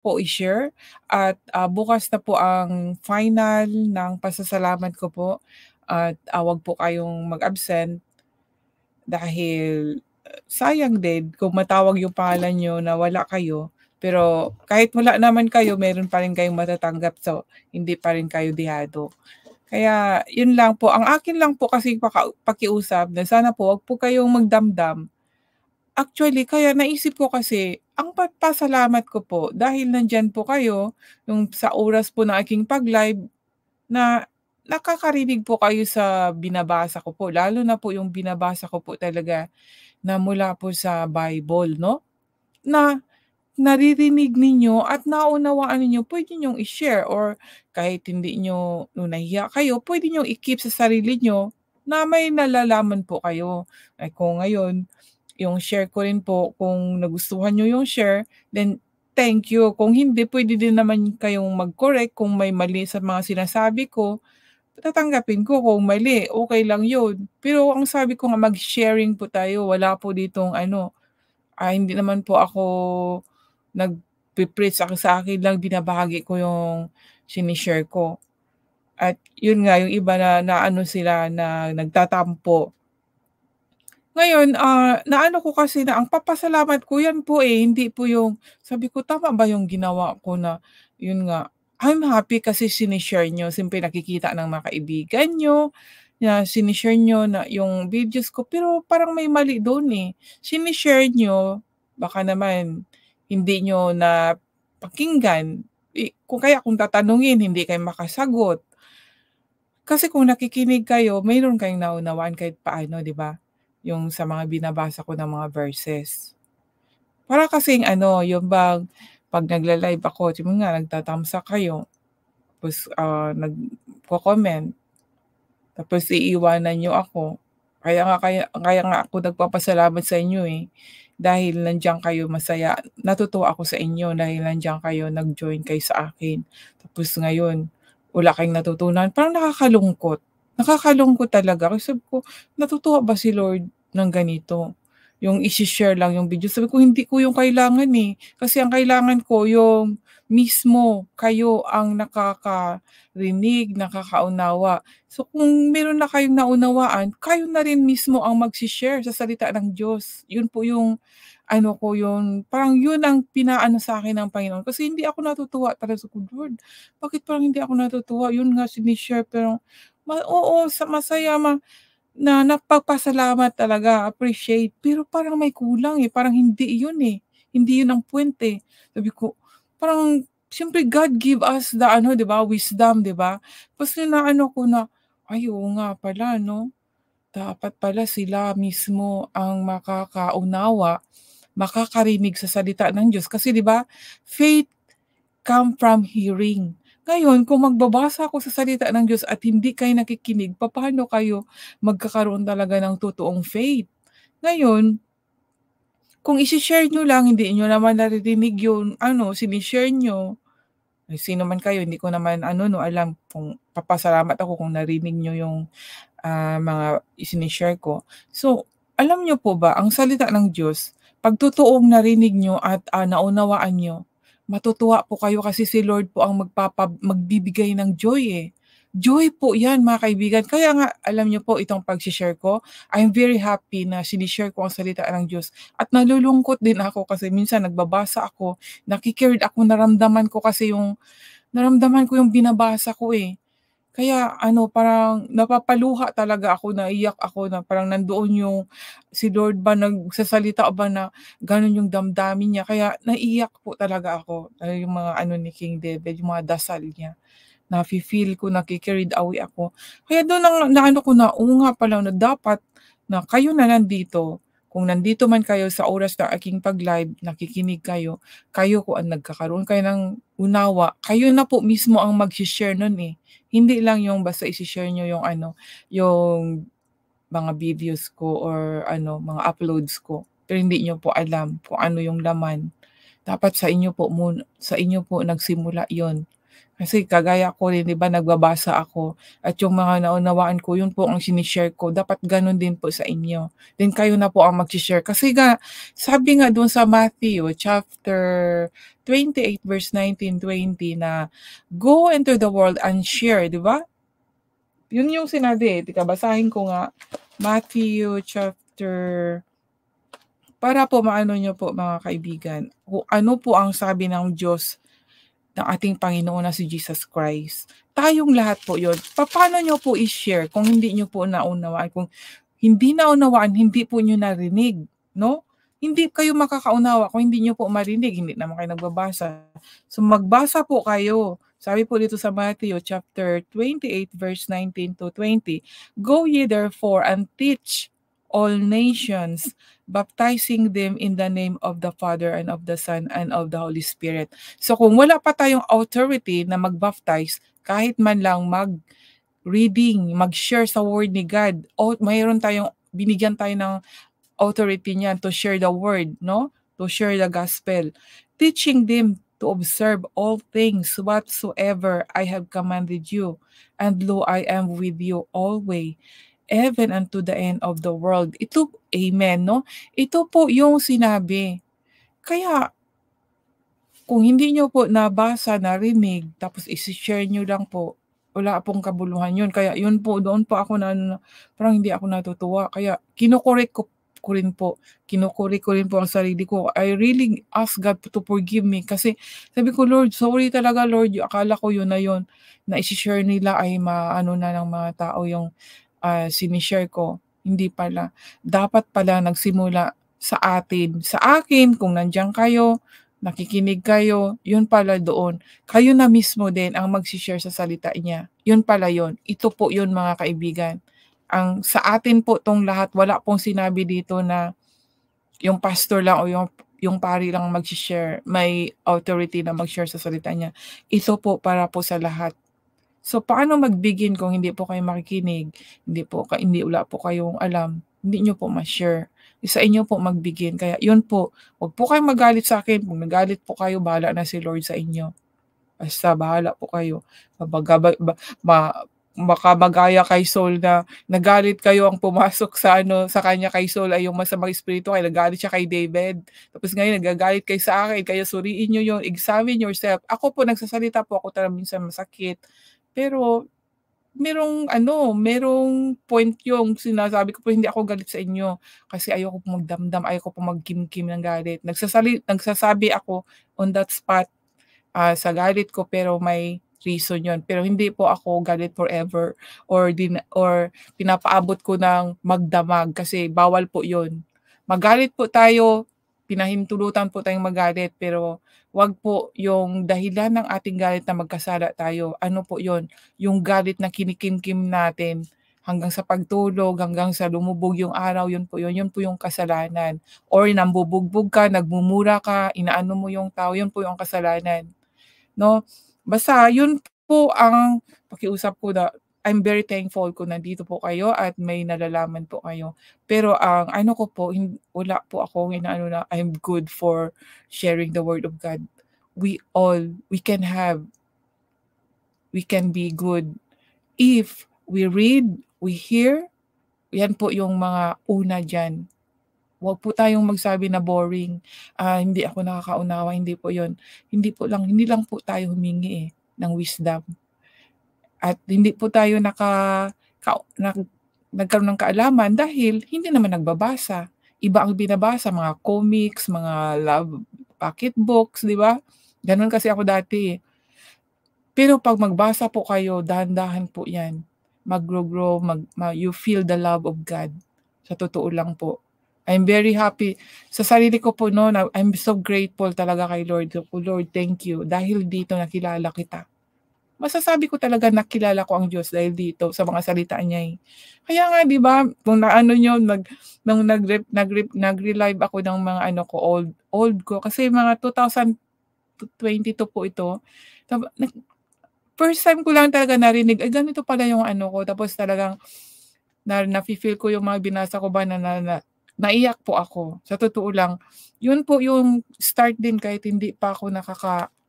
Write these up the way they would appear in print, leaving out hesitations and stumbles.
po i-share at, bukas na po ang final ng pasasalamat ko po at, 'wag po kayong mag-absent dahil, sayang din kung matawag yung pangalan niyo na wala kayo, pero kahit wala naman kayo meron pa rin kayong matatanggap, so hindi pa rin kayo dehado. Kaya yun lang po, ang akin lang po kasing pakiusap na sana po 'wag po kayong magdamdam. Actually, kaya naisip ko kasi, ang pasalamat ko po dahil nandiyan po kayo, yung sa oras po ng aking pag-live na nakakarinig po kayo sa binabasa ko po, lalo na po yung binabasa ko po talaga na mula po sa Bible 'no, na naririnig ninyo at naunawaan ninyo, puwede niyong i-share or kahit hindi niyo kung nahihiya kayo, puwede niyong i-keep sa sarili niyo na may nalalaman po kayo. Like kung ngayon, yung share ko rin po kung nagustuhan niyo yung share, then thank you. Kung hindi, puwede din naman kayong mag-correct kung may mali sa mga sinasabi ko, tatanggapin ko kung mali, okey lang yun. Pero ang sabi ko nga mag-sharing po tayo, wala po ditong ano, hindi naman po ako nagpe-preach, sa akin lang binabahagi ko yung shine-share ko. At yun nga yung iba na naano sila na nagtatampo. Ngayon, naano ko kasi na ang papasalamat ko yan po, hindi po yung sabi ko, tama ba yung ginawa ko na yun nga, I'm happy kasi shine-share niyo, siyempre nakikita ng mga kaibigan niyo na shine-share niyo na yung videos ko, pero parang may mali dun, Shine-share niyo, baka naman hindi niyo napakinggan, kung tatanungin hindi kayo makasagot. Kasi kung nakikinig kayo, mayroon kayong naunawaan kahit paano, 'di ba? Yung sa mga binabasa ko ng mga verses. Para kasing ano, yung bang 'pag nagla-live ako, di nga nagtatamsa kayo, tapos, nagko-comment, tapos iiwanan niyo ako. Kaya nga ako nagpapasalamat sa inyo, dahil nandiyan kayo masaya. Natutuwa ako sa inyo dahil nandiyan kayo, nag-join kayo sa akin. Tapos ngayon, wala kayong natutunan, parang nakakalungkot. Nakakalungkot talaga kasi sabi ko, natutuwa ba si Lord ng ganito? Yung ishi-share lang yung video. Sabi ko, hindi ko yung kailangan, Kasi ang kailangan ko yung mismo kayo ang nakakarinig, nakakaunawa. So kung meron na kayong naunawaan, kayo na rin mismo ang magsi-share sa salita ng Diyos. Yun po yung ano ko, yun parang yun ang pinaano sa'kin ng Panginoon kasi hindi ako natutuwa talaga sabi ko, "Lord, bakit parang hindi ako natutuwa?" Yun nga shine-share pero oo, masaya na napagpasalamat talaga, appreciate, pero parang may kulang, parang hindi yun, hindi yun ang point, Sabi ko, parang siyempre God give us the ano, 'di ba, wisdom, 'di ba? Tapos naano ko na, ay oo nga pala 'no, dapat pala sila mismo ang makakaunawa, makakarinig sa salita ng Diyos kasi 'di ba, faith come from hearing. Ngayon kung magbabasa ako sa salita ng Diyos at hindi kayo nakikinig, papaano kayo magkakaroon talaga ng totoong faith? Ngayon, kung ishi-share niyo lang, hindi niyo naman naririnig yung ano, shine-share niyo, sino man kayo, hindi ko naman ano 'no, alam kung papasalamat ako kung narinig niyo yung, mga isini-share ko. So, alam niyo po ba ang salita ng Diyos, 'pag totoong narinig niyo at, naunawaan niyo, matutuwa po kayo kasi si Lord po ang magbibigay ng joy, Joy po 'yan mga kaibigan. Kaya nga alam niyo po itong pagse-share ko, I'm very happy na shine-share ko ang salita ng Diyos at nalulungkot din ako kasi minsan nagbabasa ako, naki-carried ako, naramdaman ko yung binabasa ko, Kaya ano, parang napapaluha talaga ako, naiyak ako na parang nandoon yung si Lord ba nagsasalita ba na gano'n yung damdamin niya kaya naiiyak po talaga ako, yung mga ano ni King David, yung mga dasal niya. Nafi-feel ko, naki-carried away ako. Kaya do'n naano ko na, oo nga pala na dapat na kayo na nandito, kung nandito man kayo sa oras ng aking pag-live, nakikinig kayo, kayo kung ang nagkakaroon kayo ng unawa, kayo na po mismo ang magse-share nun, Hindi lang yung basta ise-share niyo yung ano, yung mga videos ko or ano, mga uploads ko, pero hindi niyo po alam kung ano yung laman. Dapat sa inyo po nagsimula yon. Kasi kagaya ko rin 'di ba nagbabasa ako at yung mga naunawaan ko yun po ang shine-share ko, dapat gano'n din po sa inyo. Then kayo na po ang magse-share kasi nga sabi nga dun sa Matthew chapter 28 verse 19-20 na, "Go into the world and share," 'di ba? Yun yung sinabi, teka basahin ko nga, Matthew chapter para po maano niyo po mga kaibigan, kung ano po ang sabi ng Diyos ng ating Panginoon na si Jesus Christ. Tayong lahat po yon. Paano niyo po i-share kung hindi niyo po naunawaan, kung hindi naunawaan, hindi po niyo narinig, 'no? Hindi kayo makakaunawa kung hindi niyo po marinig, hindi naman kayo nagbabasa. So magbasa po kayo. Sabi po dito sa Matthew chapter 28 verse 19-20, "Go ye therefore and teach all nations, baptizing them in the name of the Father and of the Son and of the Holy Spirit." So kung wala pa tayong authority na mag-baptize, kahit man lang mag-reading, mag-share sa word ni God, o mayroon tayong binigyan tayo ng authority niyan to share the word, no? To share the gospel. Teaching them to observe all things whatsoever I have commanded you. And lo, I am with you always, even unto the end of the world. Ito, amen, no? Ito po yung sinabi. Kaya kung hindi niyo po nabasa, narinig, tapos isi-share niyo lang po, wala pong kabuluhan yun. Kaya yun po, doon po ako na ano, parang hindi ako natutuwa. Kaya kino-correct ko rin po. Kino-correct ko rin po ang sarili ko. I really ask God to forgive me kasi sabi ko, Lord, sorry talaga Lord, akala ko yun na isi-share nila ay maano na ng mga tao yung sinishare ko. Hindi pala. Dapat pala nagsimula sa atin. Sa akin, kung nandiyan kayo, nakikinig kayo, yun pala doon. Kayo na mismo din ang magsi-share sa salita niya. Yun pala yun. Ito po yun mga kaibigan. Ang sa atin po tong lahat, wala pong sinabi dito na yung pastor lang o yung pari lang magsi-share, may authority na mag-share sa salita niya. Ito po para po sa lahat. So paano mag-begin kung hindi po kayo makikinig, hindi wala po kayong alam, hindi niyo po ma-share. Sa inyo po mag-begin. Kaya yun po, wag po kayong magalit sa akin. Kung nagalit po kayo, bahala na si Lord sa inyo. Basta bahala po kayo. Babaga ba ma baka magaya kay Saul na nagalit kayo ang pumasok sa ano, sa kanya kay Saul ay yung masamang espiritu, kaya nagalit siya kay David. Tapos ngayon nagagalit kayo sa akin, kaya suriin niyo yun, examine yourself. Ako po nagsasalita po ako talagang minsan masakit. Pero merong point yung sinasabi ko po, hindi ako galit sa inyo kasi ayoko po magdamdam, ayoko po magkimkim ng galit. Nagsasabi ako on that spot, sa galit ko pero may reason yon. Pero hindi po ako galit forever or pinapaabot ko ng magdamag kasi bawal po yon. Magalit po tayo, pinahintulutan po tayong magalit pero 'wag po yung dahilan ng ating galit na magkasala tayo. Ano po yon, yung galit na kinikimkim natin hanggang sa pagtulog, hanggang sa lumubog yung araw, yun po yung kasalanan. Or nambubugbog ka, nagmumura ka, inaano mo yung tao, yun po yung kasalanan. 'No? Basta yun po ang pakiusap ko na I'm very thankful kung nandito po kayo at may nalalaman po kayo. Pero ang ano ko po, wala po akong inaano na I'm good for sharing the word of God. We can be good if we read, we hear, yan po yung mga una diyan. Huwag po tayong magsabi na boring, hindi ako nakakaunawa, hindi po 'yun. Hindi lang po tayo humingi, ng wisdom at hindi po tayo nagkaroon ng kaalaman dahil hindi naman nagbabasa. Iba ang binabasa, mga comics, mga love pocket books, 'di ba? Gano'n kasi ako dati, eh. Pero 'pag magbasa po kayo, dahan-dahan po 'yan, maggo-grow, you feel the love of God, sa totoo lang po. I'm very happy sa sarili ko po 'no, na I'm so grateful talaga kay Lord. Sabi ko, "Lord, thank you dahil dito nakilala kita." Masasabi ko talaga nakilala ko ang Diyos dahil dito sa mga salita niya, eh. Kaya nga 'di ba, kung naano niyo nung nag-relive ako ng mga ano ko, old ko kasi mga 2022 po ito. Nag first time ko lang talaga narinig, ay ganito pala yung ano ko, tapos talagang nafi-feel ko yung mga binasa ko ba na naiyak po ako, sa totoo lang. Yun po yung start din kahit hindi pa ako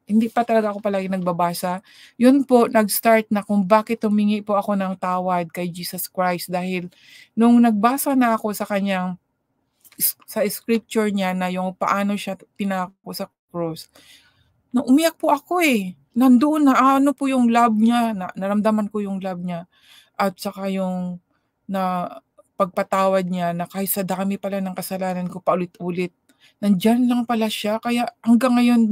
Hindi pa talaga ako palagi nagbabasa. Yun po nag-start na kung bakit humingi po ako ng tawad kay Jesus Christ dahil nung nagbasa na ako sa kaniyang sa scripture niya na yung paano siya pinako sa cross, na umiyak po ako, eh. Nandoon na ano po yung love niya, na naramdaman ko yung love niya at saka yung na pagpatawad niya na kahit sa dami pala ng kasalanan ko paulit-ulit, nandiyan lang pala siya. Kaya hanggang ngayon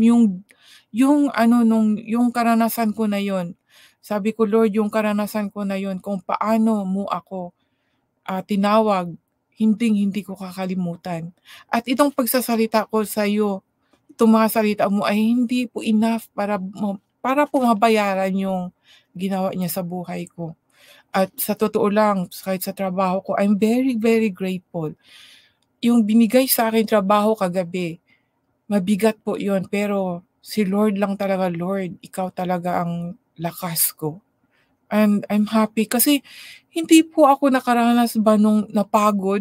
yung ano yung karanasan ko na yun, sabi ko, "Lord, yung karanasan ko na yun kung paano mo ako, tinawag, hinding-hindi ko kakalimutan. At itong pagsasalita ko sa'yo, itong mga salita mo ay hindi po enough para po mabayaran yung ginawa niya sa buhay ko. At sa totoo lang, kahit sa trabaho ko, I'm very, very grateful. Yung binigay sa'king trabaho kagabi, mabigat po yun, pero si Lord lang talaga, "Lord, ikaw talaga ang lakas ko." And I'm happy kasi hindi po ako nakaranas ba nung napagod.